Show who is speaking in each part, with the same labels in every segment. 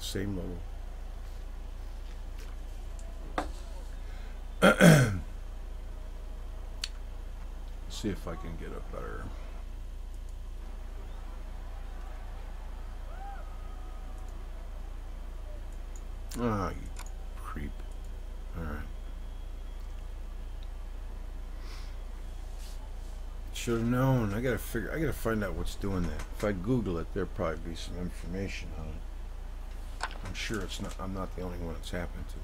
Speaker 1: same level. See if I can get a better. Ah, you creep. Alright. Should have known. I gotta find out what's doing that. If I Google it, there'll probably be some information on it. I'm sure it's not. I'm not the only one it's happened to.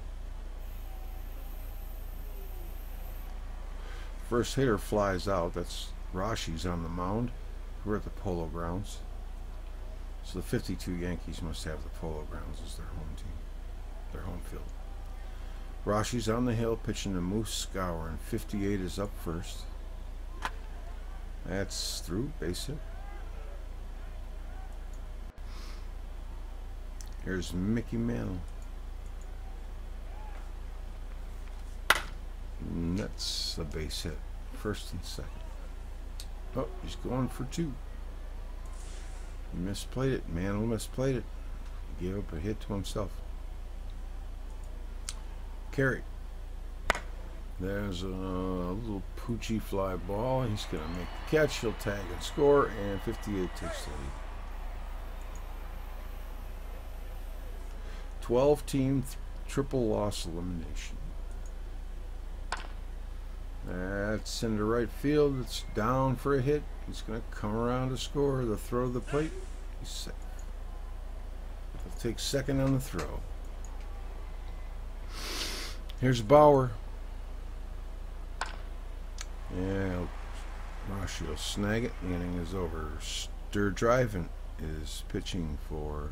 Speaker 1: First hitter flies out. That's Rashi's on the mound. We're at the Polo Grounds. So the 52 Yankees must have the Polo Grounds as their home team, their home field. Rashi's on the hill pitching to Moose Scour, and 58 is up first. That's through, base hit. Here's Mickey Mantle. And that's a base hit. First and second. Oh, he's going for two. He misplayed it. Mantle misplayed it. He gave up a hit to himself. Carry. There's a little poochy fly ball. He's going to make the catch. He'll tag and score, and 58 takes the lead. 12-team triple loss elimination. That's into right field. It's down for a hit. He's going to come around to score. The throw to the plate. He's safe. He'll take second on the throw. Here's Bauer. Yeah, Rashi will snag it. The inning is over. Stir Driving is pitching for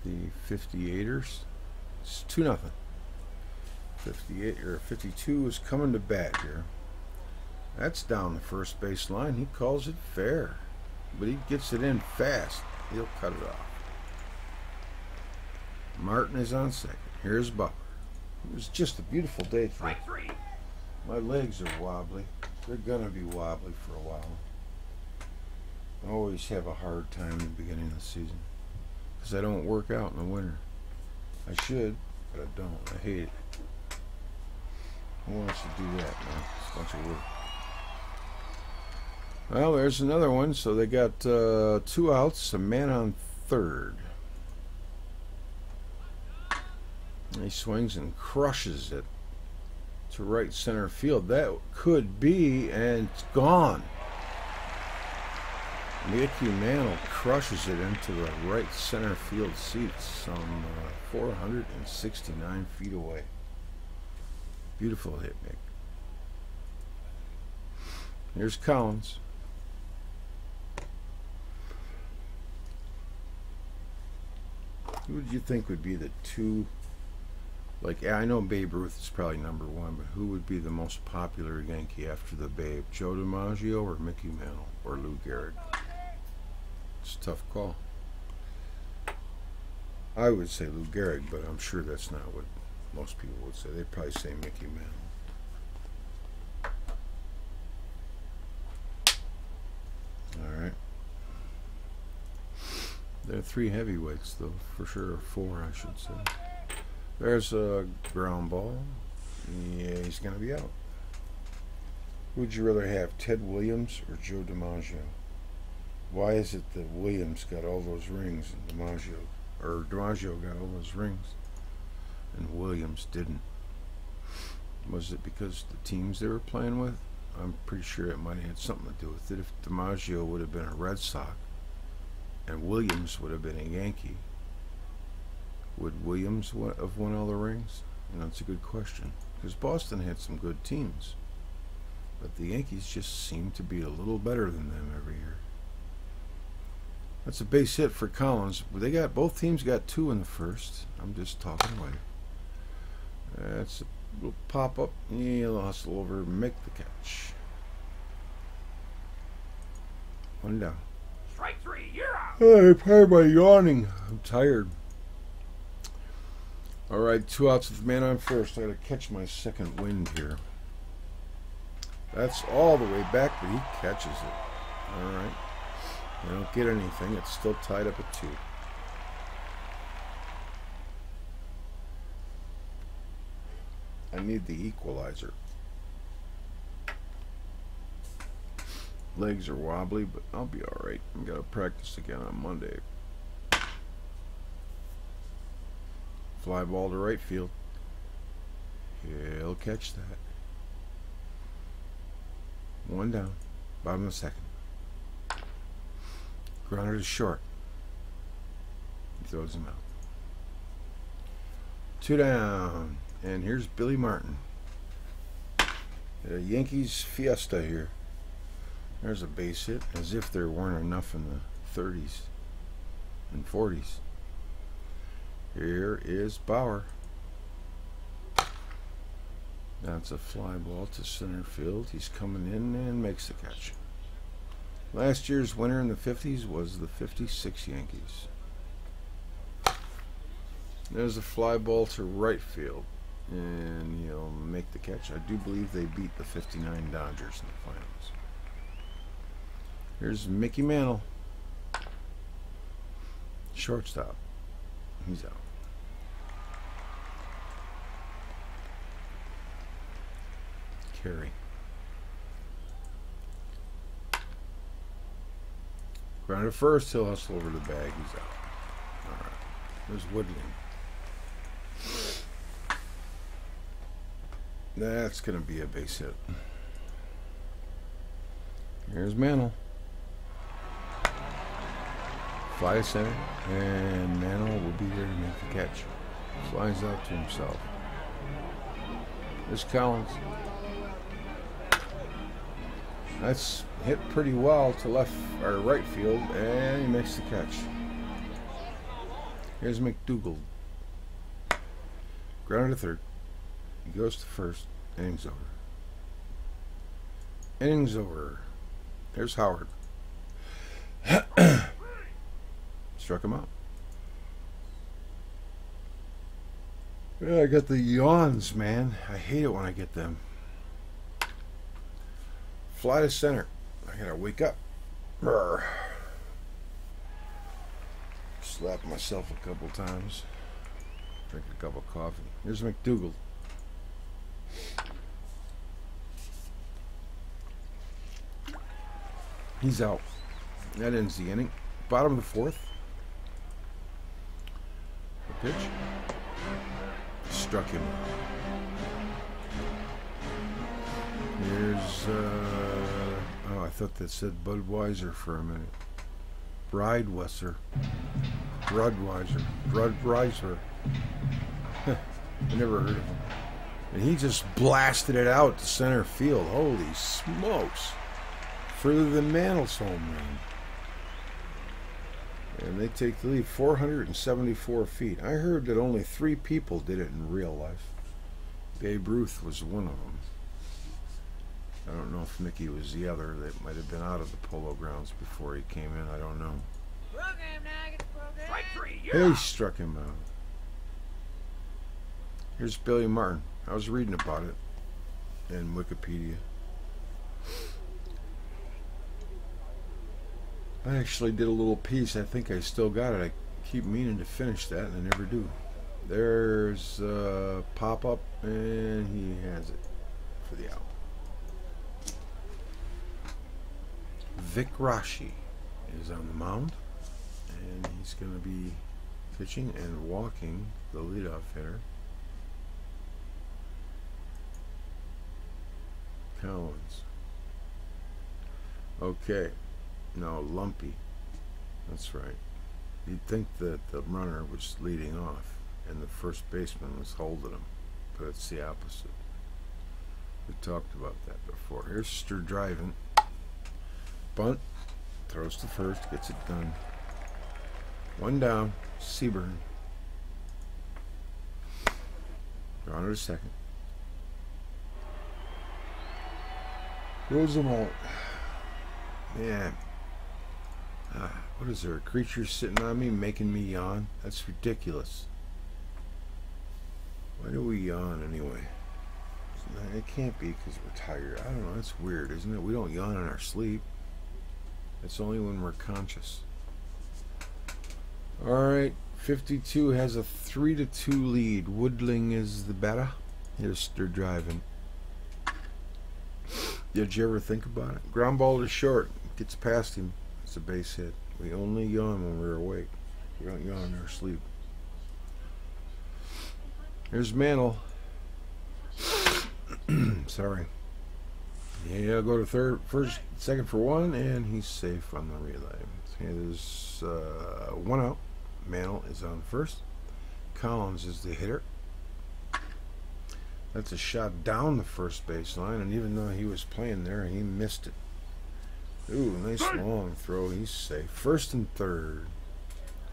Speaker 1: the 58ers. It's 2-0. 58 or 52 is coming to bat here. That's down the first base line. He calls it fair, but he gets it in fast. He'll cut it off. Martin is on second. Here's Bauer. It was just a beautiful day today. My legs are wobbly. They're gonna be wobbly for a while. I always have a hard time in the beginning of the season because I don't work out in the winter. I should, but I don't. I hate it. Who wants to do that, man? It's a bunch of work. Well, there's another one. So they got 2 outs, a man on third. He swings and crushes it to right center field. That could be, and it's gone. Mickey Mantle crushes it into the right center field seats, some 469 feet away. Beautiful hit, Mick. Here's Collins. Who would you think would be the two? Like, I know Babe Ruth is probably #1, but who would be the most popular Yankee after the Babe? Joe DiMaggio or Mickey Mantle or Lou Gehrig? It's a tough call. I would say Lou Gehrig, but I'm sure that's not what most people would say. They'd probably say Mickey Mantle. Alright. There are 3 heavyweights, though, for sure, or 4, I should say. There's a ground ball. Yeah, he's going to be out. Would you rather have Ted Williams or Joe DiMaggio? Why is it that Williams got all those rings and DiMaggio got all those rings and Williams didn't? Was it because the teams they were playing with? I'm pretty sure it might have had something to do with it. If DiMaggio would have been a Red Sox and Williams would have been a Yankee, would Williams have won all the rings? And that's a good question, because Boston had some good teams, but the Yankees just seem to be a little better than them every year. That's a base hit for Collins. Both teams got 2 in the first. I'm just talking away. That's a little pop up. He'll hustle over, make the catch. 1 down.
Speaker 2: Strike 3, you're out.
Speaker 1: Hey, pardon my yawning. I'm tired. All right, 2 outs with the man on first. I got to catch my second wind here. That's all the way back, but he catches it. All right. I don't get anything. It's still tied up at 2. I need the equalizer. Legs are wobbly, but I'll be alright. I'm going to practice again on Monday. Fly ball to right field. He'll catch that. One down. Bottom of the second. Grounder to short. He throws him out. Two down. And here's Billy Martin. The Yankees fiesta here. There's a base hit, as if there weren't enough in the 30s and 40s. Here is Bauer. That's a fly ball to center field. He's coming in and makes the catch. Last year's winner in the 50s was the 56 Yankees. There's a fly ball to right field, and he'll make the catch. I do believe they beat the 59 Dodgers in the finals. Here's Mickey Mantle. Shortstop. He's out. Carey. Grounder first, he'll hustle over the bag. He's out. Alright. There's Woodling. That's going to be a base hit. Here's Mantle. Fly to center, and Mantle will be there to make the catch. Flies out to himself. There's Collins. That's hit pretty well to left or right field, and he makes the catch. Here's McDougal. Grounder to third. He goes to first. Innings over. Innings over. There's Howard. Struck him out. Yeah, I got the yawns, man. I hate it when I get them. Fly to center. I gotta wake up. Brr. Slap myself a couple times. Drink a cup of coffee. Here's McDougal. He's out. That ends the inning. Bottom of the fourth. The pitch. Struck him. Here's, oh, I thought that said Budweiser for a minute. Brideweiser. Budweiser. I never heard of him. And he just blasted it out to center field. Holy smokes. Further than Mantle's home run. And they take the lead 474 feet. I heard that only 3 people did it in real life. Babe Ruth was one of them. I don't know if Mickey was the other. They might have been out of the Polo Grounds before he came in. I don't know.
Speaker 2: Strike 3,
Speaker 1: He struck him out. Here's Billy Martin. I was reading about it in Wikipedia. I actually did a little piece. I think I still got it. I keep meaning to finish that, and I never do. There's pop-up, and he has it for the out. Vic Rashi is on the mound, and he's going to be pitching and walking the leadoff hitter. Collins. Okay. No, Lumpy. That's right. You'd think that the runner was leading off and the first baseman was holding him, but it's the opposite. We talked about that before. Here's Sturdriven. Bunt. Throws to first. Gets it done. One down. Seaburn. Runner to second. Throws him out. Man. What is there? A creature sitting on me making me yawn? That's ridiculous. Why do we yawn anyway? It can't be because we're tired. I don't know. That's weird, isn't it? We don't yawn in our sleep. It's only when we're conscious. Alright. 52 has a 3-2 lead. Woodling is the batter. They're driving. Did you ever think about it? Ground ball to short. Gets past him. It's a base hit. We only yawn when we're awake. We don't yawn in our sleep. Here's Mantle. Sorry. Yeah, go to third, first, second for one, and he's safe on the relay. Okay, there's one out. Mantle is on first. Collins is the hitter. That's a shot down the first baseline, and even though he was playing there, he missed it. Ooh, nice long throw. He's safe. First and third.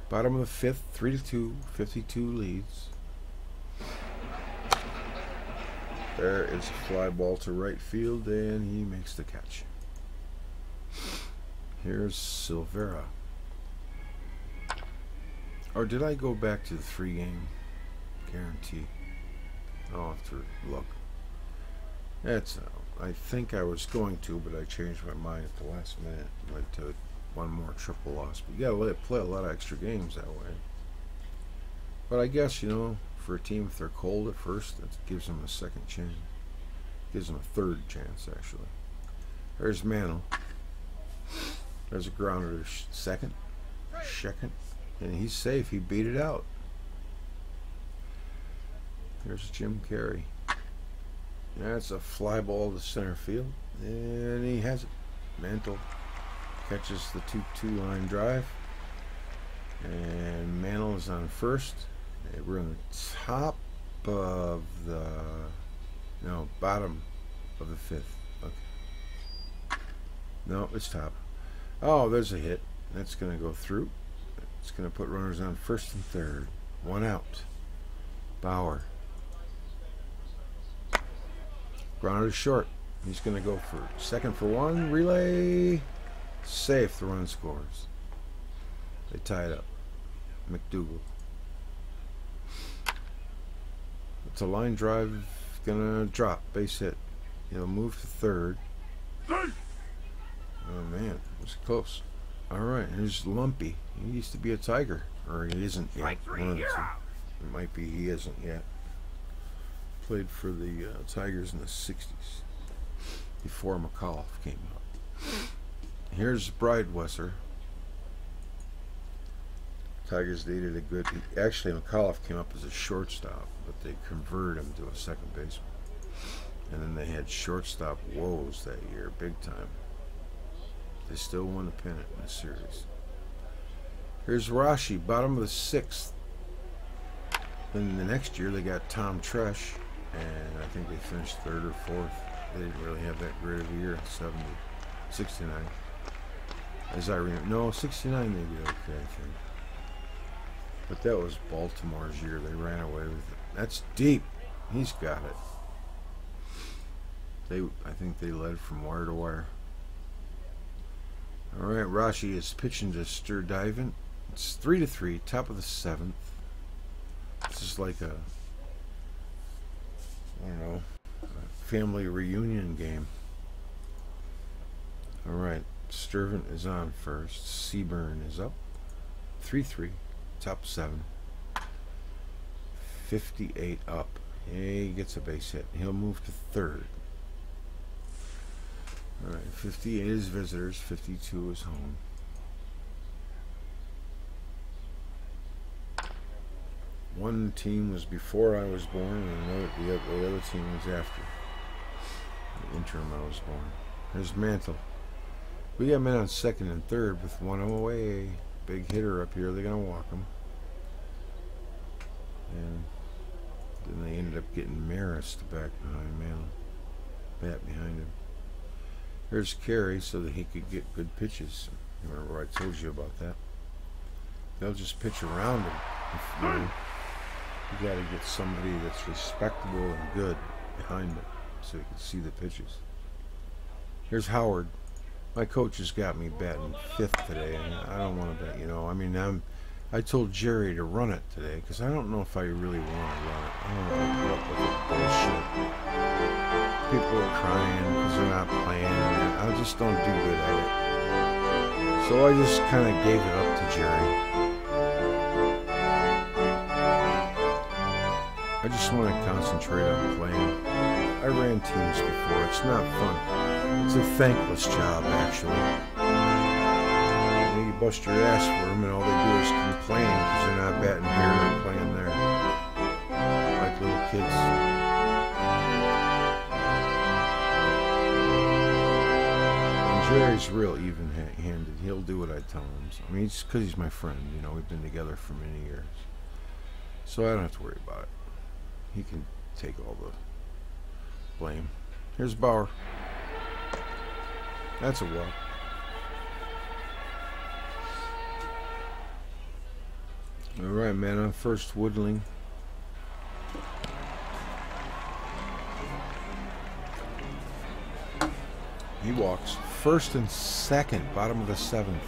Speaker 1: Bottom of the fifth, 3-2, 52 leads. There is a fly ball to right field, and he makes the catch. Here's Silvera. Or did I go back to the 3-game guarantee? I'll have to look. That's. I think I was going to, but I changed my mind at the last minute. Went to one more triple loss. But you gotta let it play a lot of extra games that way. But I guess, you know, for a team, if they're cold at first, that gives them a second chance. Gives them a third chance, actually. There's Mantle. There's a grounder to second. And he's safe. He beat it out. There's Jim Carey. That's a fly ball to center field. And he has it. Mantle catches the 2-2 line drive. And Mantle is on first. We're on the top of the... No, bottom of the fifth. Okay. No, it's top. Oh, there's a hit. That's going to go through. It's going to put runners on first and third. One out. Bauer. Grounder to short. He's going to go for second for one. Relay. Safe. The run scores. They tie it up. McDougal. It's a line drive. Gonna drop. Base hit. He'll move to third. Oh man, it was close. Alright, here's Lumpy. He used to be a Tiger. Or he isn't yet. It might be he isn't yet. Played for the Tigers in the 60s. Before McAuliffe came up. Here's Bridewesser. Tigers needed a good... Actually, McAuliffe came up as a shortstop, but they converted him to a second baseman. And then they had shortstop woes that year, big time. They still won the pennant in the series. Here's Rashi, bottom of the sixth. Then the next year they got Tom Tresh, and I think they finished third or fourth. They didn't really have that great of a year in 70, 69. As I remember, no, 69 they did okay, I think. But that was Baltimore's year. They ran away with it. That's deep. He's got it. I think they led from wire to wire. All right, Rashi is pitching to Sturdivant. It's 3-3, top of the seventh. This is like a, I don't know, a family reunion game. All right, Sturdivant is on first. Seaburn is up. 3-3. Top 7. 58 up. He gets a base hit. He'll move to third. Alright, 58 is visitors, 52 is home. One team was before I was born, and the other team was after. The interim I was born. There's Mantle. We got men on second and third with one away. Big hitter up here. They're going to walk him. And then they ended up getting Maris to back behind Mantle. Bat behind him. There's Carey so that he could get good pitches. Remember I told you about that. They'll just pitch around him. If, you got to get somebody that's respectable and good behind him so you can see the pitches. Here's Howard. My coach has got me batting fifth today, and I don't want to bat. You know, I mean, I told Jerry to run it today because I don't know if I really want to run it. I don't want to put up with the bullshit. People are crying because they're not playing, and I just don't do good at it. So I just kind of gave it up to Jerry. I just want to concentrate on playing. I ran teams before. It's not fun. It's a thankless job, actually. You bust your ass for them, and all they do is complain because they're not batting here or playing there, like little kids. And Jerry's real even-handed. He'll do what I tell him. So, I mean, it's because he's my friend. You know, we've been together for many years, so I don't have to worry about it. He can take all the blame. Here's Bauer. That's a walk. All right, man on first, Woodling. He walks. First and second, bottom of the seventh.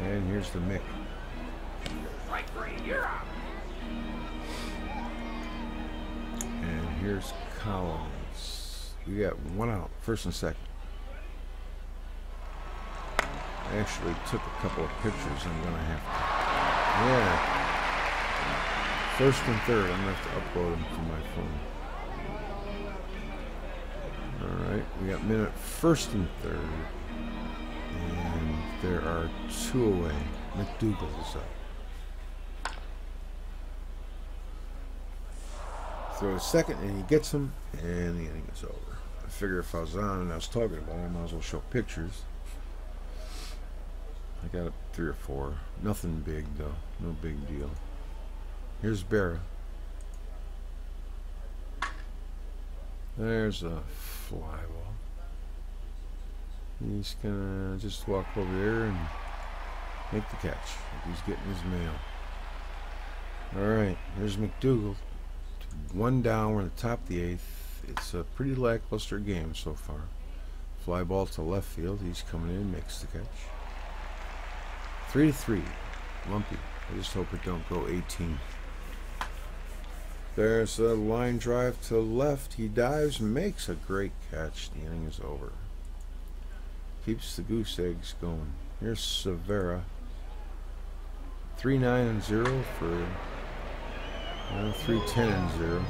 Speaker 1: And here's the Mick.
Speaker 2: Strike three, you're out.
Speaker 1: And here's Collins. We got one out, first and second. I actually took a couple of pictures. I'm going to have to. Yeah. First and third. I'm going to have to upload them to my phone. Alright. We got men at first and third. And there are two away. McDougal's up. Throw a second and he gets them. And the inning is over. I figure if I was on and I was talking about it, I might as well show pictures. I got 3 or 4. Nothing big, though. No big deal. Here's Berra. There's a fly ball. He's going to just walk over there and make the catch. He's getting his mail. Alright, here's McDougal. 1 down. We're in the top of the 8th. It's a pretty lackluster game so far. Fly ball to left field. He's coming in, makes the catch. 3-3, lumpy. I just hope it don't go 18. There's a line drive to left. He dives, makes a great catch. The inning is over. Keeps the goose eggs going. Here's Severa. 3-9-0 for 3-10-0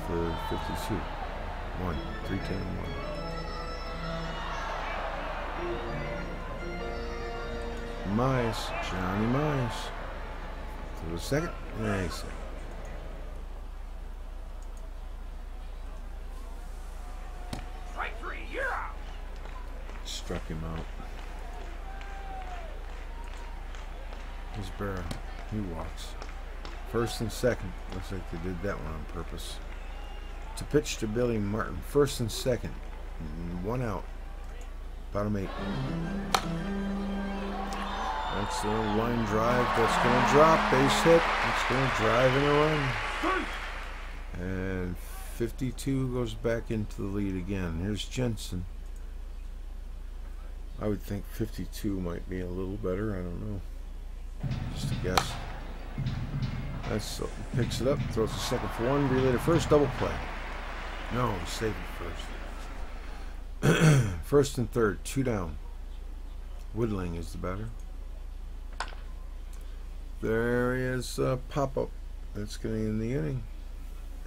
Speaker 1: for 52. 3-10-1. Mize, Johnny Mize. To the second. Nice.
Speaker 2: Strike three, you're out.
Speaker 1: Struck him out. Here's Berra. He walks. First and second. Looks like they did that one on purpose. To pitch to Billy Martin. First and second. 1 out. Bottom 8. That's a line drive that's going to drop. Base hit. It's going to drive in a run. And 52 goes back into the lead again. Here's Jensen. I would think 52 might be a little better. I don't know. Just a guess. That's picks it up. Throws the second for 1. Relay to first. Double play. No, he's saving first. First and third. 2 down. Woodling is the batter. There is a pop-up that's getting in the inning.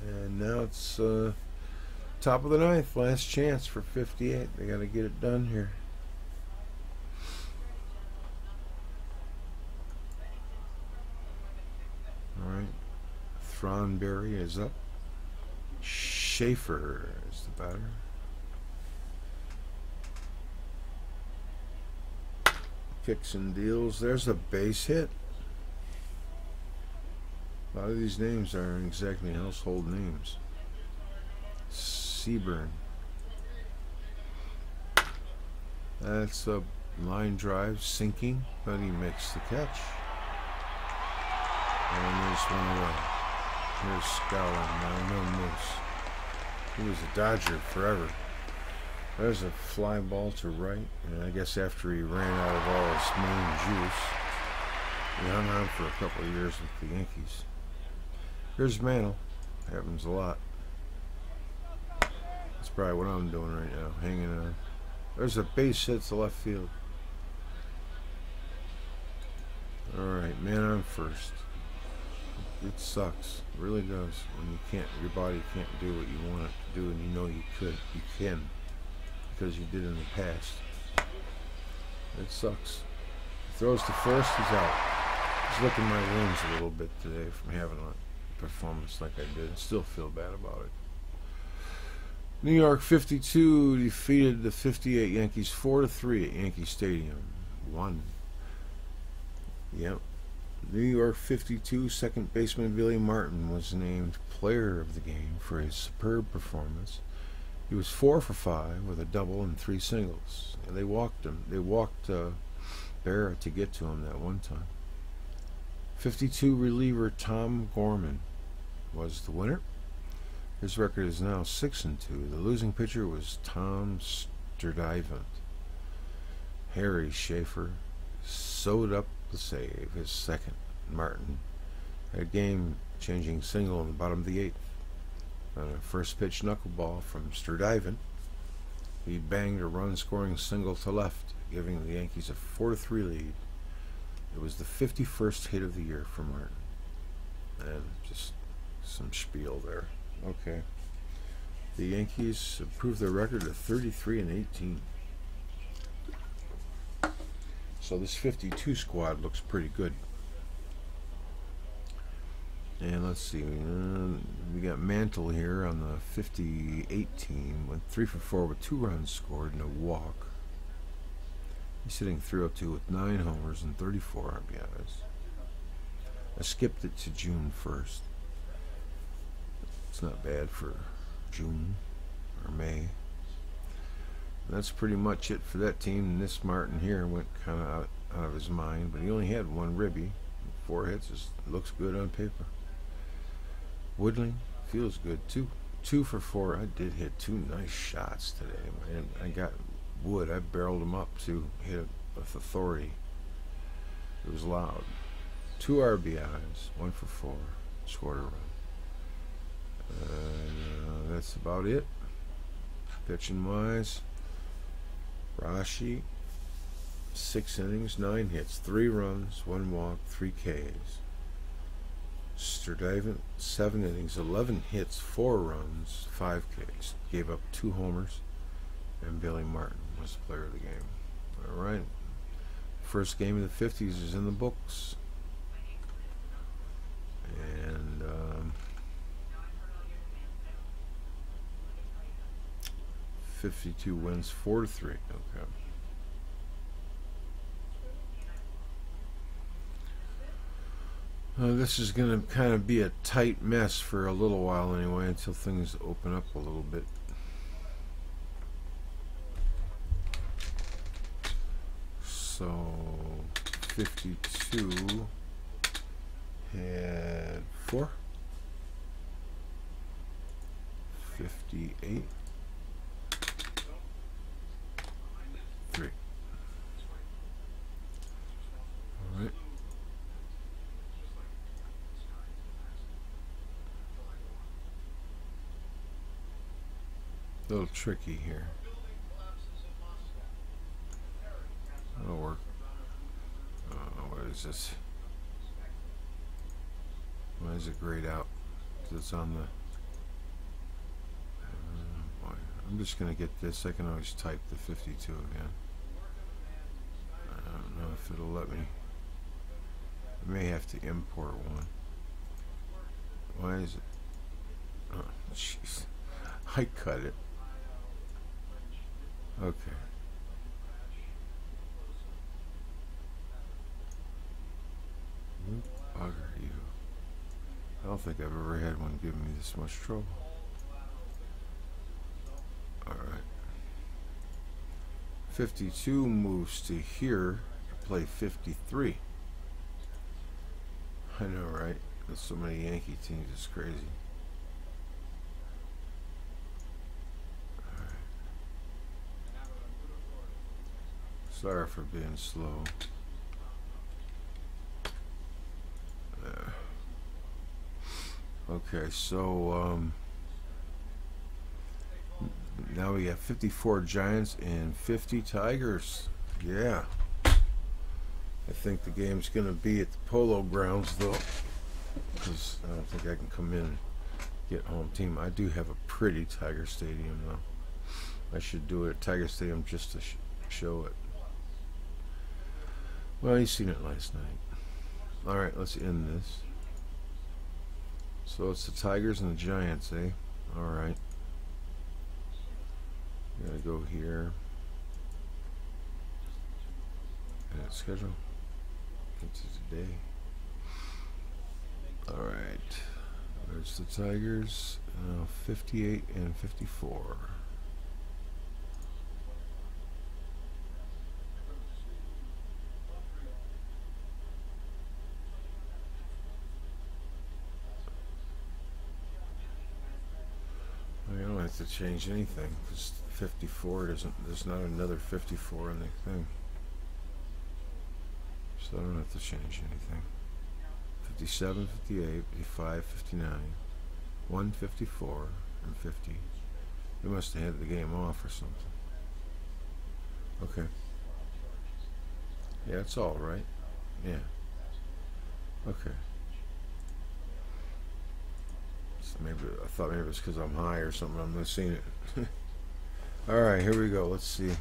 Speaker 1: And now it's top of the 9th. Last chance for 58. They got to get it done here. Alright. Thronberry is up. Schaefer is the batter. Kicks and deals. There's a base hit. A lot of these names aren't exactly household names. Seaburn. That's a line drive sinking, but he makes the catch. And there's one away. Here's Scowling. No Moose. He was a Dodger forever. There's a fly ball to right, and I guess after he ran out of all his main juice, he hung on for a couple of years with the Yankees. Here's Mantle. Happens a lot. That's probably what I'm doing right now, hanging on. There's a base hit to left field. Alright, man on first. It sucks. It really does. When you can't, your body can't do what you want it to do, and you know you can, because you did in the past. It sucks. He throws to first, he's out. He's licking my wounds a little bit today from having a performance like I did. I still feel bad about it. New York 52 defeated the 58 Yankees 4-3 at Yankee Stadium. Won. Yep. New York 52 second baseman Billy Martin was named player of the game for his superb performance. He was 4 for 5 with a double and 3 singles. And they walked him. They walked Barrett to get to him that one time. 52 reliever Tom Gorman was the winner. His record is now 6-2. The losing pitcher was Tom Sturdivant. Harry Schaefer sewed up the save, his second. Martin had a game-changing single in the bottom of the 8th. On a first-pitch knuckleball from Sturdivant, he banged a run-scoring single to left, giving the Yankees a 4-3 lead. It was the 51st hit of the year for Martin. And just some spiel there. Okay. The Yankees improved their record to 33-18. So this 52 squad looks pretty good. And let's see, we got Mantle here on the 58 team. Went 3 for 4 with 2 runs scored and a walk. He's hitting .302 with 9 homers and 34 RBIs. I skipped it to June 1st. It's not bad for June or May. And that's pretty much it for that team. And this Martin here went kind of out of his mind, but he only had 1 ribby. 4 hits. It looks good on paper. Woodling feels good too. 2 for 4. I did hit 2 nice shots today. And I got wood. I barreled them up to hit it with authority. It was loud. 2 RBIs. 1 for 4. Scored a run. That's about it. Pitching wise, Rashi, 6 innings, 9 hits, 3 runs, 1 walk, 3 Ks. Sturdivant, 7 innings, 11 hits, 4 runs, 5 Ks. Gave up 2 homers, and Billy Martin was the player of the game. All right. First game of the 50s is in the books. And 52 wins, 4-3. Okay. This is going to kind of be a tight mess for a little while anyway, until things open up a little bit. So 52 had 4. 58. 3. All right. A little tricky here. That'll work. What is this? Why is it grayed out? It's on the... boy. I'm just going to get this. I can always type the 52 again. I don't know if it'll let me. I may have to import one. Why is it? Oh, jeez. I cut it. Okay. Bugger you. I don't think I've ever had one give me this much trouble. Alright. 52 moves to here to play 53. I know, right? There's so many Yankee teams, it's crazy. Alright. Sorry for being slow. There. Okay, so now we have 54 Giants and 50 Tigers. Yeah. I think the game's going to be at the Polo Grounds, though. because I don't think I can come in and get home team. I do have a pretty Tiger Stadium, though. I should do it at Tiger Stadium just to show it. Well, you seen it last night. Alright, let's end this. So it's the Tigers and the Giants, eh? Alright. Gotta go here. Edit schedule. Get to today. Alright. There's the Tigers. 58 and 54. I don't have to change anything because 54 doesn't. There's not another 54 in the thing, so I don't have to change anything. 57, 58, 55, 59, 154, and 50. We must have had the game off or something. Okay. Yeah, it's all right. Yeah. Okay. Maybe I thought maybe it was because I'm high or something. I'm not seeing it. All right, here we go. Let's see.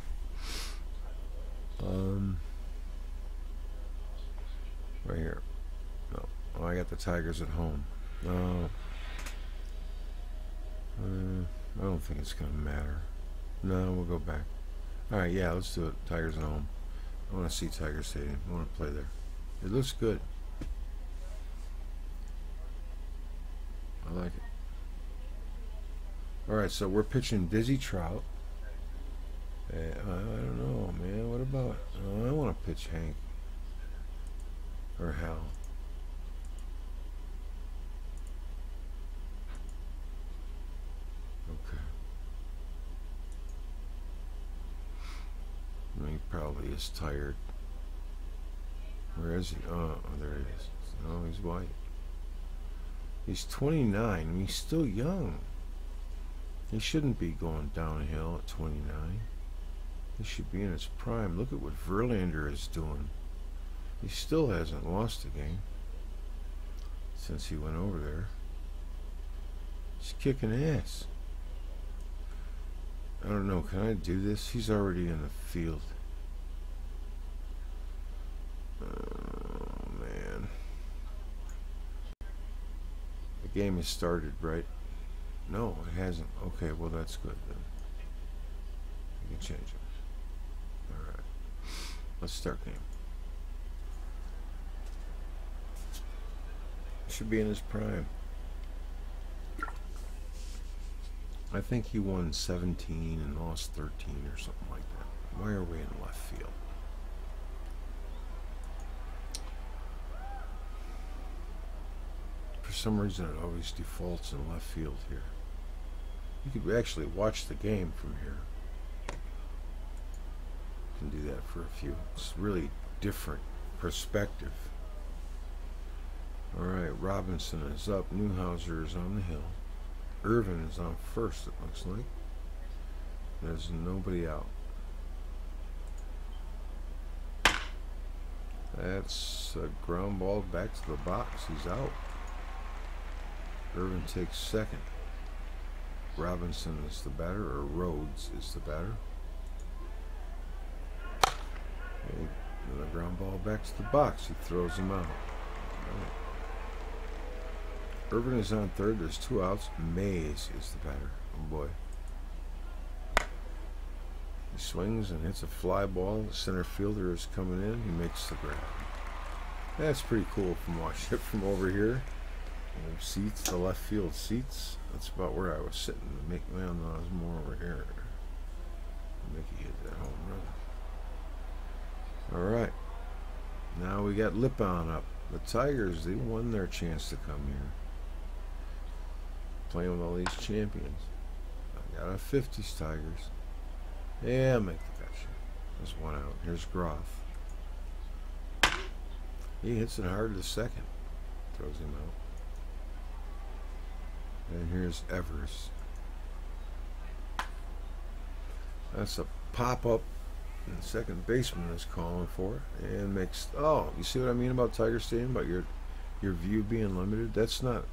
Speaker 1: Right here. No, oh, I got the Tigers at home. No, I don't think it's gonna matter. No, we'll go back. All right, yeah, let's do it. Tigers at home. I want to see Tiger Stadium. I want to play there. It looks good. I like it. Alright, so we're pitching Dizzy Trout. I don't know, man. What about... I want to pitch Hank. Or Hal. Okay. He probably is tired. Where is he? Oh, there he is. Oh, he's white. He's 29. I mean, he's still young. He shouldn't be going downhill at 29. He should be in his prime. Look at what Verlander is doing. He still hasn't lost a game since he went over there. He's kicking ass. I don't know. Can I do this? He's already in the field. Oh, man. The game has started, right? No, it hasn't. Okay, well, that's good then. You can change it. Alright. Let's start game. Should be in his prime. I think he won 17 and lost 13 or something like that. Why are we in left field? For some reason it always defaults in left field here. You could actually watch the game from here. You can do that for a few. It's really different perspective. Alright, Robinson is up. Newhouser is on the hill. Irvin is on first, it looks like. There's nobody out. That's a ground ball back to the box. He's out. Irvin takes second. Robinson is the batter, or Rhodes is the batter. Okay, another ground ball back to the box. He throws him out. Right. Irvin is on third. There's two outs. Mays is the batter. Oh boy. He swings and hits a fly ball. The center fielder is coming in. He makes the grab. That's pretty cool from watching it from over here. Seats, the left field seats. That's about where I was sitting. Well, no, I was more over here. Mickey hit that home run. Alright. Now we got Lippon up. The Tigers, they won their chance to come here. Playing with all these champions. I got a 50s Tigers. Yeah, I'll make the catch. There's one out. Here's Groff. He hits it hard to second. Throws him out. And here's Evers. That's a pop-up. And the second baseman is calling for it. And makes... Oh, you see what I mean about Tiger Stadium? About your Your view being limited, that's not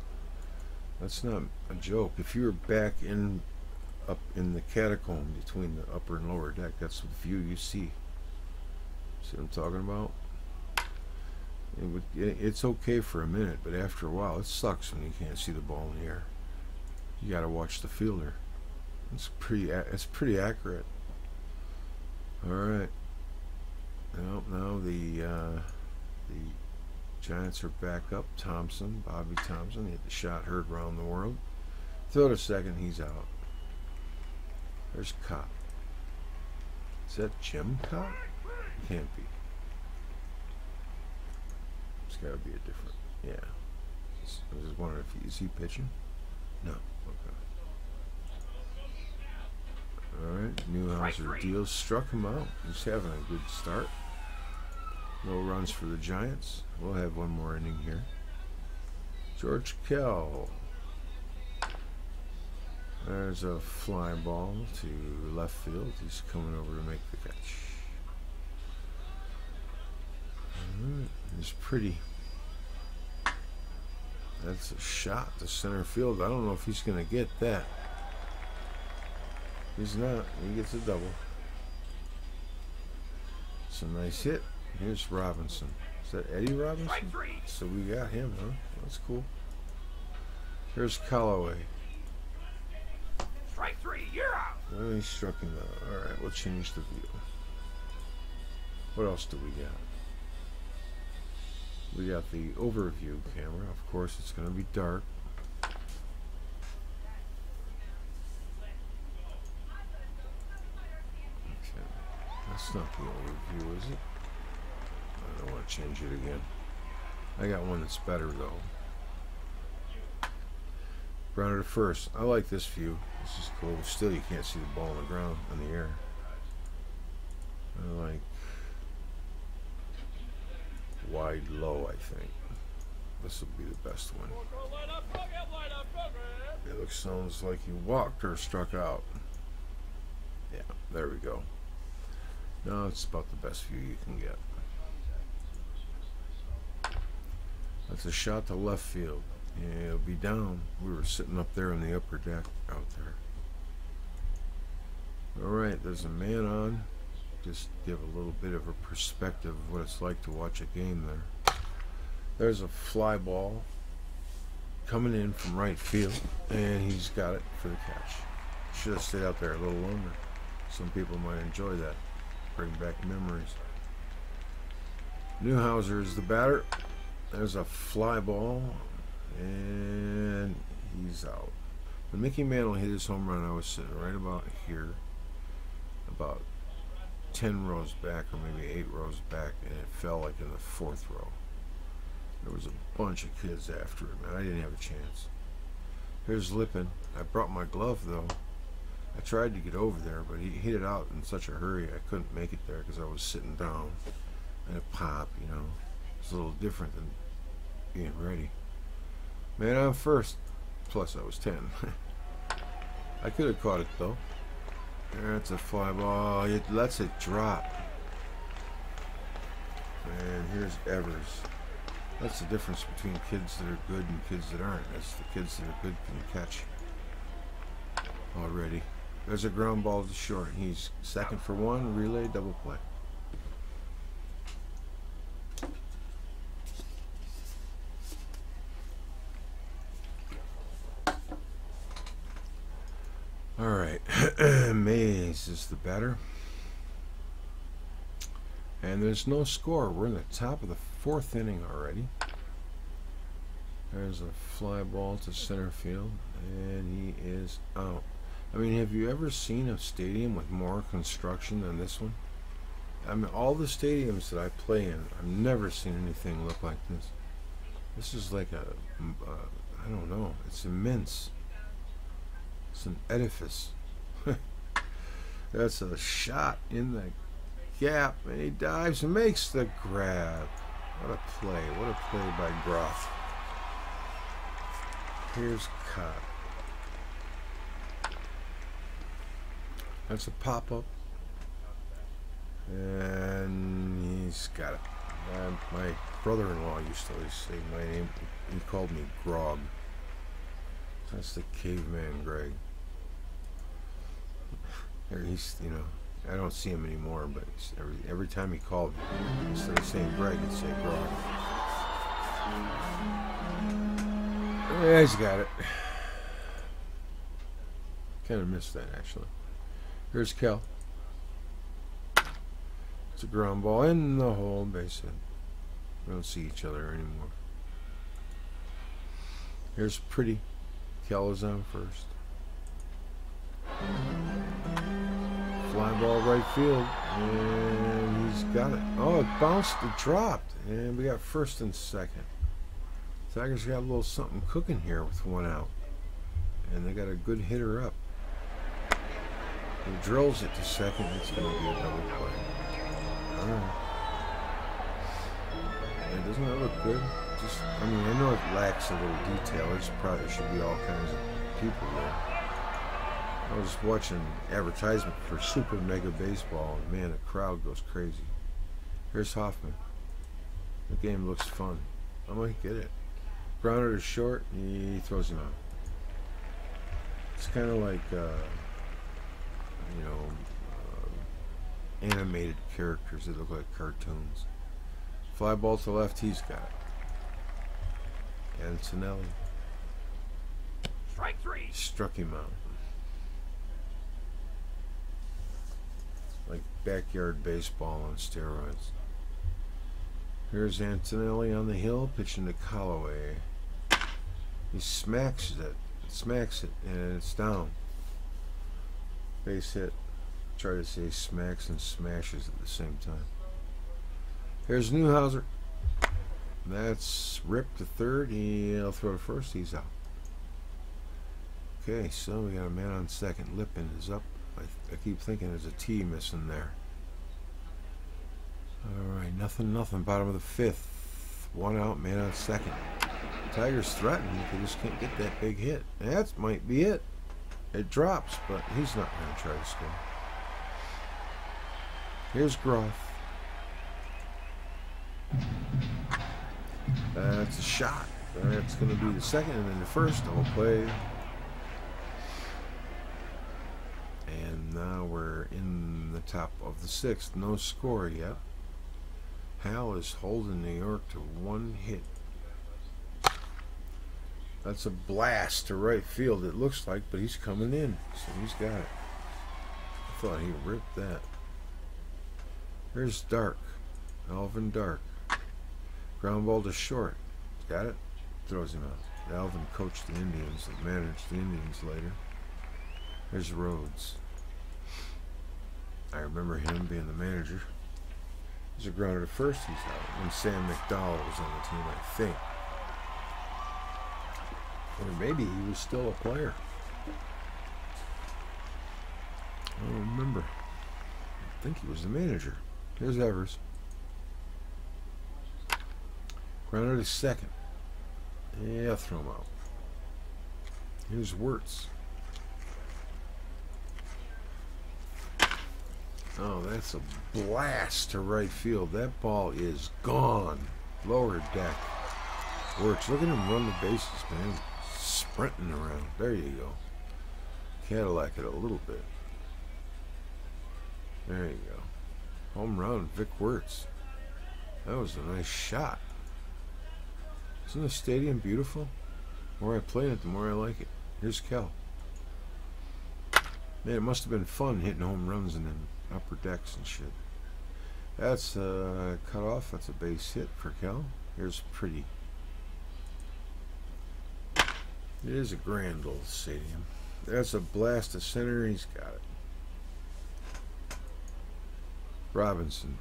Speaker 1: a joke. If you were back up in the catacomb between the upper and lower deck, that's the view you see. See what I'm talking about? It's okay for a minute, but after a while, it sucks when you can't see the ball in the air. You got to watch the fielder. It's pretty accurate. All right. Now the Giants are back up. Bobby Thompson, he hit the shot heard around the world. Throw to second, he's out. There's Cop. Is that Jim Cop? Can't be. It's got to be a different. Yeah. I was just wondering if is he pitching? No. Okay. All right. Newhouser deals, struck him out. He's having a good start. No runs for the Giants. We'll have one more inning here. George Kell. There's a fly ball to left field. He's coming over to make the catch. He's pretty. That's a shot to center field. I don't know if he's going to get that. He's not. He gets a double. It's a nice hit. Here's Robinson. Is that Eddie Robinson? So we got him, huh? That's cool. Here's Callaway.
Speaker 2: Strike three, you're out.
Speaker 1: Well, he struck him out. All right, we'll change the view. What else do we got? We got the overview camera. Of course, it's going to be dark. Okay. That's not the overview, is it? I don't want to change it again. I got one that's better, though. Grounded to first. I like this view. This is cool. Still, you can't see the ball on the ground, in the air. I like wide low, I think. This will be the best one. It sounds like he walked or struck out. Yeah, there we go. Now it's about the best view you can get. That's a shot to left field. Yeah, it'll be down. We were sitting up there in the upper deck out there. Alright, there's a man on. Just give a little bit of a perspective of what it's like to watch a game there. There's a fly ball coming in from right field, and he's got it for the catch. Should have stayed out there a little longer. Some people might enjoy that. Bring back memories. Newhouser is the batter. There's a fly ball, and he's out. When Mickey Mantle hit his home run, I was sitting right about here, about 10 rows back, or maybe 8 rows back, and it fell like in the 4th row. There was a bunch of kids after him, and I didn't have a chance. Here's Lippin. I brought my glove, though. I tried to get over there, but he hit it out in such a hurry I couldn't make it there because I was sitting down. And it popped, you know. It's a little different than being ready. Man on first. Plus I was 10. I could have caught it, though. That's a fly ball. It lets it drop. And here's Evers. That's the difference between kids that are good and kids that aren't. That's the kids that are good can catch already. There's a ground ball to short. He's second for one. Relay, double play. All right. Mays is the batter. And there's no score. We're in the top of the 4th inning already. There's a fly ball to center field, and he is out. I mean, have you ever seen a stadium with more construction than this one? I mean, all the stadiums that I play in, I've never seen anything look like this. This is like I don't know, it's immense. It's an edifice. That's a shot in the gap, and he dives and makes the grab. What a play. What a play by Groff. Here's Cobb. That's a pop-up. And he's got it. My brother-in-law used to always say my name. He called me Grog. That's the caveman Greg. He's, you know, I don't see him anymore, but every time he called me, instead of saying Greg, he'd say Grog. Yeah, he's got it. Kind of missed that, actually. Here's Kel. It's a ground ball in the hole, base hit. We don't see each other anymore. Here's Pretty. Kel is on first. Fly ball right field, and he's got it. Oh, it bounced, it dropped, and we got first and second. Tigers got a little something cooking here with one out, and they got a good hitter up. He drills it to second. It's going to be a double play. All right. And doesn't that look good? Just, I mean, I know it lacks a little detail. There's probably should be all kinds of people there. I was watching advertisement for Super Mega Baseball, and man, the crowd goes crazy. Here's Hoffman. The game looks fun. I might get it. Grounder to short, he throws him out. It's kind of like, you know, animated characters that look like cartoons. Fly ball to left, he's got it. Antonelli.
Speaker 2: Strike three.
Speaker 1: Struck him out. Like backyard baseball on steroids. Here's Antonelli on the hill, pitching to Callaway. He smacks it, and it's down. Base hit. Try to say smacks and smashes at the same time. Here's Newhouser. That's ripped to third. He'll throw to first. He's out. Okay, so we got a man on second. Lippin is up. I keep thinking there's a T missing there. Alright, nothing. Bottom of the fifth. One out, man on second. Tigers threaten. They just can't get that big hit. That might be it. It drops, but he's not going to try to score. Here's Groff. That's a shot. That's going to be the second, and then the first double play. And now we're in the top of the sixth. No score yet. Hal is holding New York to one hit. That's a blast to right field, it looks like, but he's coming in, so he's got it. I thought he ripped that. Here's Dark. Alvin Dark. Ground ball to short. Got it? Throws him out. Alvin coached the Indians and managed the Indians later. There's Rhodes. I remember him being the manager. He's a grounder to first, he's out. When Sam McDowell was on the team, I think. Or maybe he was still a player. I don't remember. I think he was the manager. Here's Evers. Grounder to second. Yeah, throw him out. Here's Wirtz. Oh, that's a blast to right field. That ball is gone. Lower deck. Wirtz. Look at him run the bases, man. Sprinting around. There you go. Cadillac it a little bit. There you go. Home run, Vic Wirtz. That was a nice shot. Isn't the stadium beautiful? The more I play it, the more I like it. Here's Kel. Man, it must have been fun hitting home runs and then upper decks and shit. That's a cutoff. That's a base hit for Kel. Here's Pretty. It is a grand old stadium. That's a blast to center. He's got it. Robinson.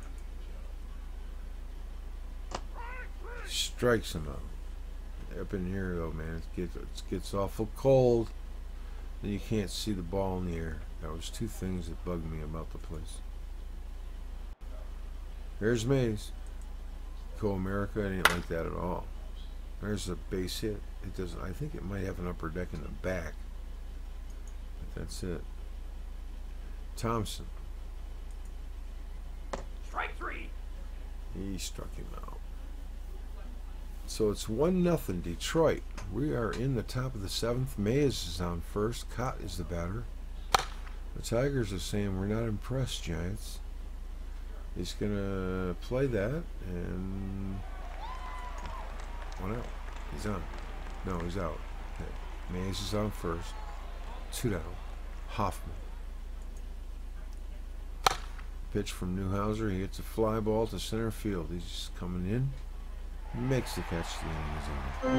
Speaker 1: Strikes him out. Up in here, though, man, it gets awful cold. And you can't see the ball in the air. That was two things that bugged me about the place. There's Mays. Co-America, I didn't like that at all. There's a base hit. It doesn't. I think it might have an upper deck in the back. But that's it. Thompson.
Speaker 2: Strike three.
Speaker 1: He struck him out. So it's 1-0 Detroit. We are in the top of the 7th. Mays is on first. Cott is the batter. The Tigers are saying we're not impressed, Giants. He's going to play that, and 1 out. He's on. No, he's out. Okay. Mays is on first. 2 down. Hoffman. Pitch from Newhouser. He hits a fly ball to center field. He's just coming in. Makes the catch. The inning is over.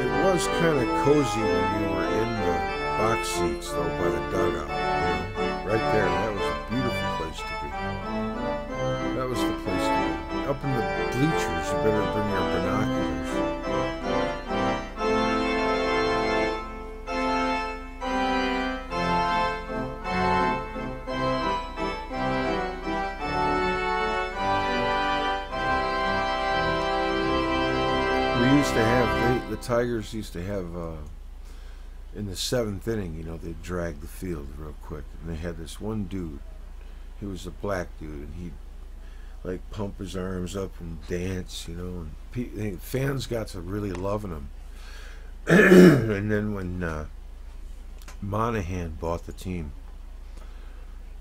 Speaker 1: It was kind of cozy when you were in the box seats, though, by the dugout. You know? Right there. That was a beautiful place to be. That was the place to be. Up in the bleachers, you better bring your binoculars. The Tigers used to have in the 7th inning, you know, they'd drag the field real quick, and they had this one dude. He was a black dude, and he'd like pump his arms up and dance, you know, and fans got to really loving him. And then when Monahan bought the team,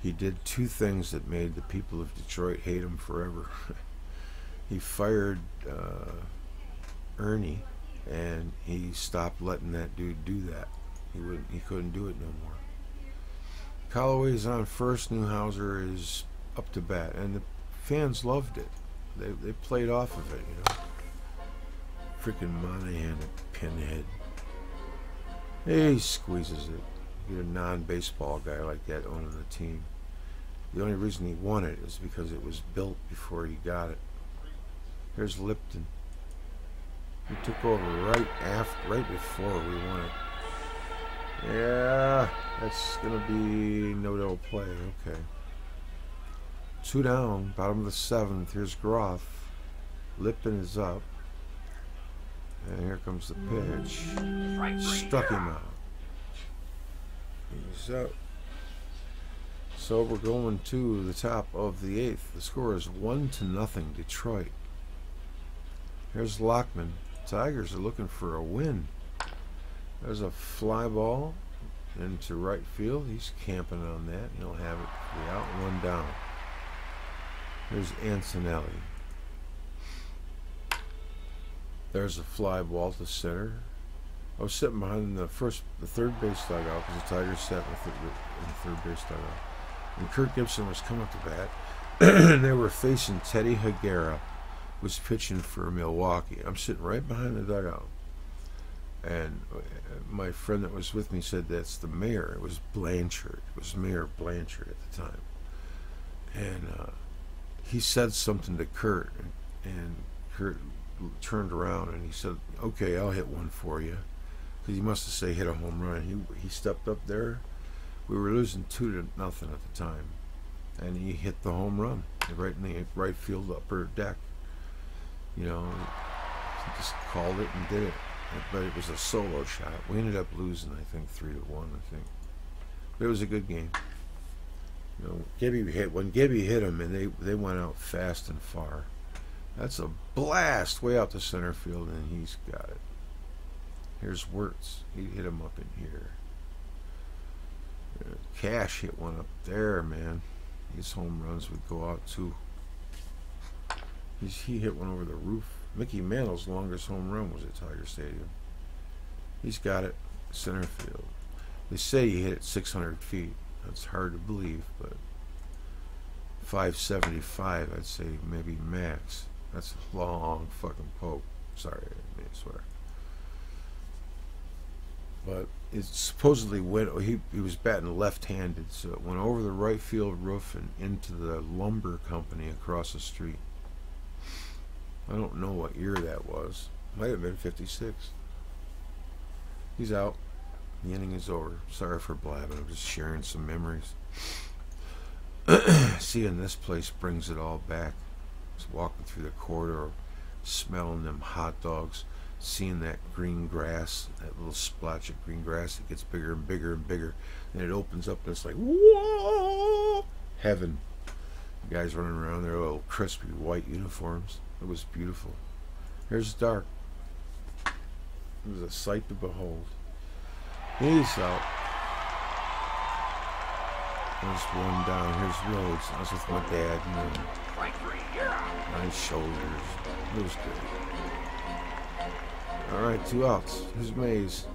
Speaker 1: he did 2 things that made the people of Detroit hate him forever. He fired Ernie, and he stopped letting that dude do that. He couldn't do it no more. Callaway's on first. Newhouser is up to bat, and the fans loved it. They played off of it, you know. Freaking Monahan, a pinhead. He squeezes it. You get a non-baseball guy like that owning the team. The only reason he won it is because it was built before he got it. Here's Lipton. He took over right before we won it. Yeah, that's gonna be no double play. Okay. 2 down, bottom of the 7th. Here's Groff. Lipton is up, and here comes the pitch. Struck him out. He's up. So we're going to the top of the 8th. The score is 1-0 Detroit. Here's Lockman. Tigers are looking for a win. There's a fly ball into right field. He's camping on that. He'll have it 3 out, 1 down. There's Antonelli. There's a fly ball to center. I was sitting behind the third base dugout because the Tigers sat in the third base dugout. And Kirk Gibson was coming up to bat, and they were facing Teddy Higuera, was pitching for Milwaukee. I'm sitting right behind the dugout, and my friend that was with me said that's the mayor. It was Blanchard. It was Mayor Blanchard at the time, and he said something to Kurt, and Kurt turned around and he said, "Okay, I'll hit one for you," because he must have said hit a home run. He stepped up there. We were losing 2-0 at the time, and he hit the home run right in the right field upper deck. You know, he just called it and did it. But it was a solo shot. We ended up losing, I think, 3-1. I think, but it was a good game. You know, when Gibby hit him, and they went out fast and far. That's a blast way out to center field, and he's got it. Here's Wirtz. He hit him up in here. Cash hit one up there, man. His home runs would go out too. He hit one over the roof. Mickey Mantle's longest home run was at Tiger Stadium. He's got it, center field. They say he hit it 600 feet. That's hard to believe, but 575, I'd say maybe max. That's a long fucking poke. Sorry, I may swear. But it supposedly went. He was batting left-handed, so it went over the right field roof and into the lumber company across the street. I don't know what year that was. Might have been 56. He's out. The inning is over. Sorry for blabbing. I'm just sharing some memories. Seeing this place brings it all back. Just walking through the corridor, smelling them hot dogs. seeing that green grass, that little splotch of green grass. It gets bigger and bigger and bigger, and it opens up, and it's like, whoa, heaven. The guys running around their little crispy white uniforms. It was beautiful. Here's dark. It was a sight to behold. He's out. There's one down. Here's Rhodes. I was with my dad.
Speaker 2: Strike three, you're out.
Speaker 1: Nice shoulders. It was good. All right, 2 outs. Here's Mays.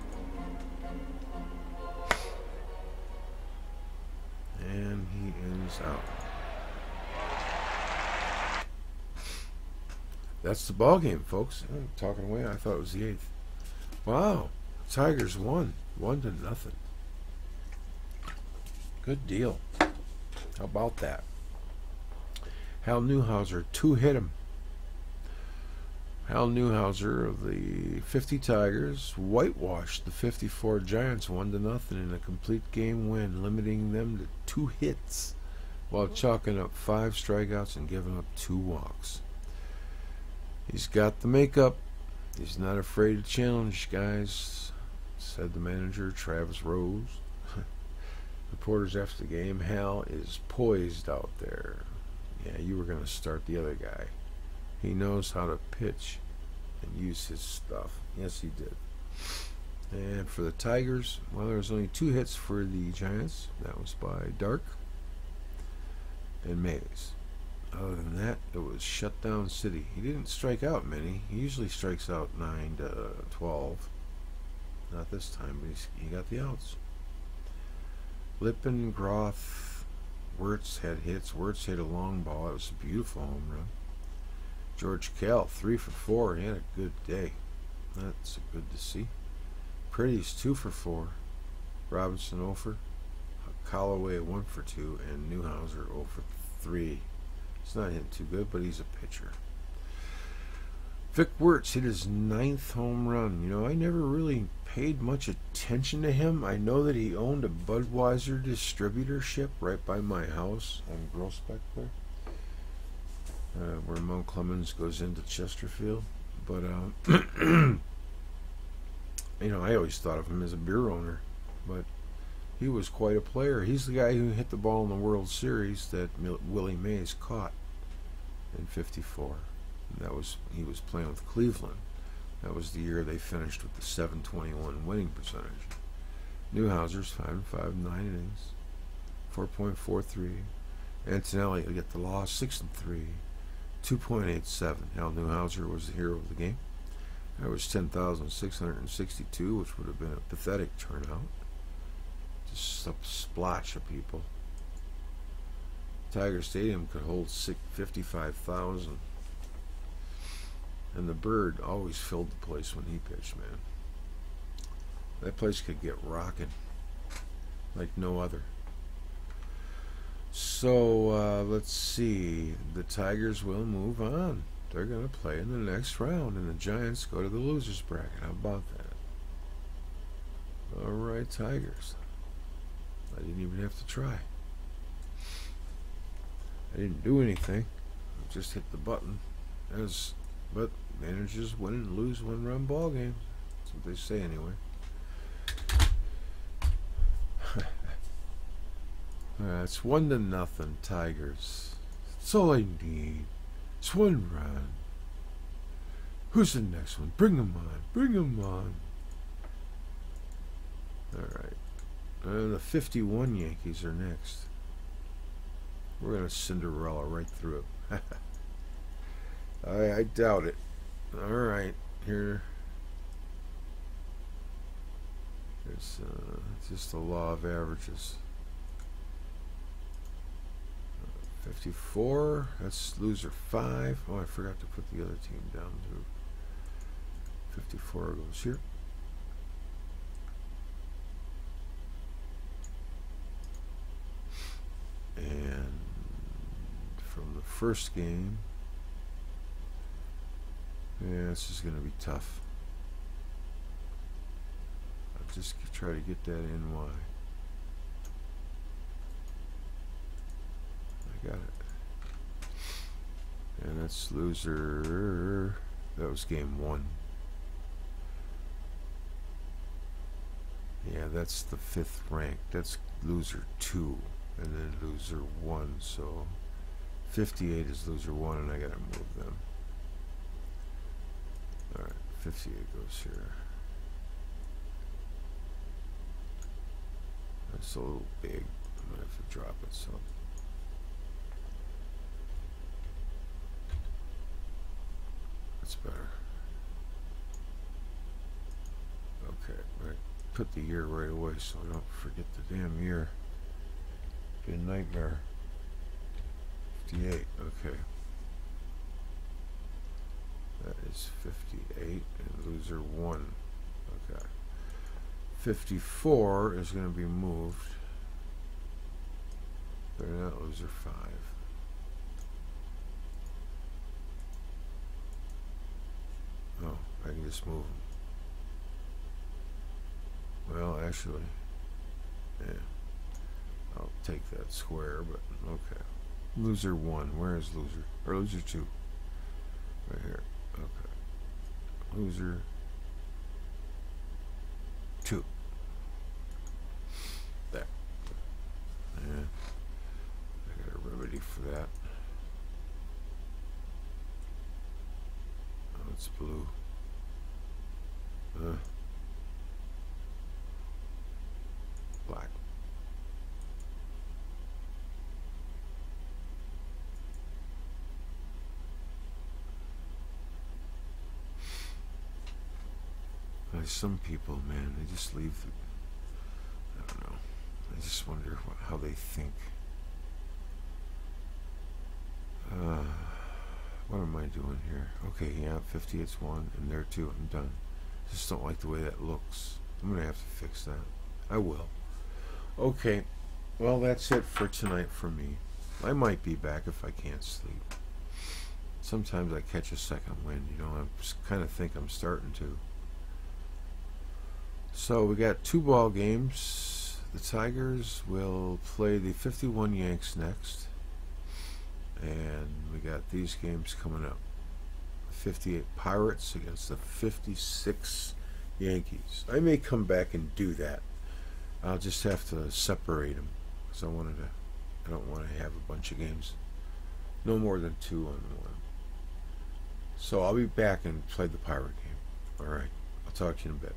Speaker 1: And he ends out. That's the ball game, folks. I'm talking away. I thought it was the 8th. Wow. Tigers won. 1-0. Good deal. How about that? Hal Newhouser, 2 hit him. Hal Newhouser of the 50 Tigers whitewashed the 54 Giants 1-0 in a complete game win, limiting them to 2 hits while chalking up 5 strikeouts and giving up 2 walks. He's got the makeup. He's not afraid to challenge guys, said the manager, Travis Rose. Reporters after the game, Hal is poised out there. Yeah, you were going to start the other guy. He knows how to pitch and use his stuff. Yes, he did. And for the Tigers, well, there was only 2 hits for the Giants. That was by Dark and Mays. Other than that, it was shutdown city. He didn't strike out many. He usually strikes out 9 to 12. Not this time, but he got the outs. Lippin, Groth, Wirtz had hits. Wirtz hit a long ball. It was a beautiful home run. George Kell, 3 for 4. He had a good day. That's good to see. Pretty's 2 for 4. Robinson 0 for. Callaway 1 for 2. And Newhouser 0 for 3. He's not hitting too good, but he's a pitcher. Vic Wirtz hit his 9th home run. You know, I never really paid much attention to him. I know that he owned a Budweiser distributorship right by my house on Grossbeck there, where Mount Clemens goes into Chesterfield. But, you know, I always thought of him as a beer owner, but he was quite a player. He's the guy who hit the ball in the World Series that Willie Mays caught in '54. He was playing with Cleveland. That was the year they finished with the .721 winning percentage. Newhouser's 5-5, 9 innings, 4.43. Antonelli will get the loss, 6-3, 2.87. Hal Newhouser was the hero of the game. That was 10,662, which would have been a pathetic turnout. Just a splotch of people. Tiger Stadium could hold 55,000. And the Bird always filled the place when he pitched, man. That place could get rocking like no other. So, let's see. The Tigers will move on. They're going to play in the next round, and the Giants go to the losers bracket. How about that? All right, Tigers. I didn't even have to try. I didn't do anything. I just hit the button. But managers win and lose 1-run ball games. That's what they say anyway. It's 1-0 Tigers. That's all I need. It's 1 run. Who's the next one? Bring them on. Bring them on. All right. The 51 Yankees are next. We're going to Cinderella right through it. I doubt it. All right. Here. There's just the law of averages. 54. That's loser 5. Oh, I forgot to put the other team down too. 54 goes here. And from the first game, yeah, this is going to be tough. I'll just try to get that in wide. I got it. And that's loser. That was game 1. Yeah, that's the 5th rank. That's loser 2 and then loser 1. So 58 is loser 1, and I gotta move them. Alright, 58 goes here. That's a little big. I'm gonna have to drop it some. That's better. Okay, right. Put the year right away so I don't forget the damn year. Be a nightmare. 58, okay. That is 58 and loser 1. Okay. 54 is going to be moved. They're not loser 5. Oh, I can just move them. Well, actually, yeah. I'll take that square, but okay. Loser 1. Where is loser? Or loser 2? Right here. Okay. Loser 2. There. Yeah. I got a remedy for that. Oh, it's blue. Black. Some people, man, they just leave the, I don't know, I just wonder how they think. What am I doing here? Okay, yeah, 58's 1, and there 2, I'm done. Just don't like the way that looks. I'm going to have to fix that. I will. Okay, well, that's it for tonight for me. I might be back if I can't sleep. Sometimes I catch a second wind, you know, I kind of think I'm starting to. So we got 2 ball games. The Tigers will play the 51 Yanks next. And we got these games coming up. 58 Pirates against the 56 Yankees. I may come back and do that. I'll just have to separate them because I don't want to have a bunch of games. No more than 2 on 1. So I'll be back and play the Pirate game. Alright. I'll talk to you in a bit.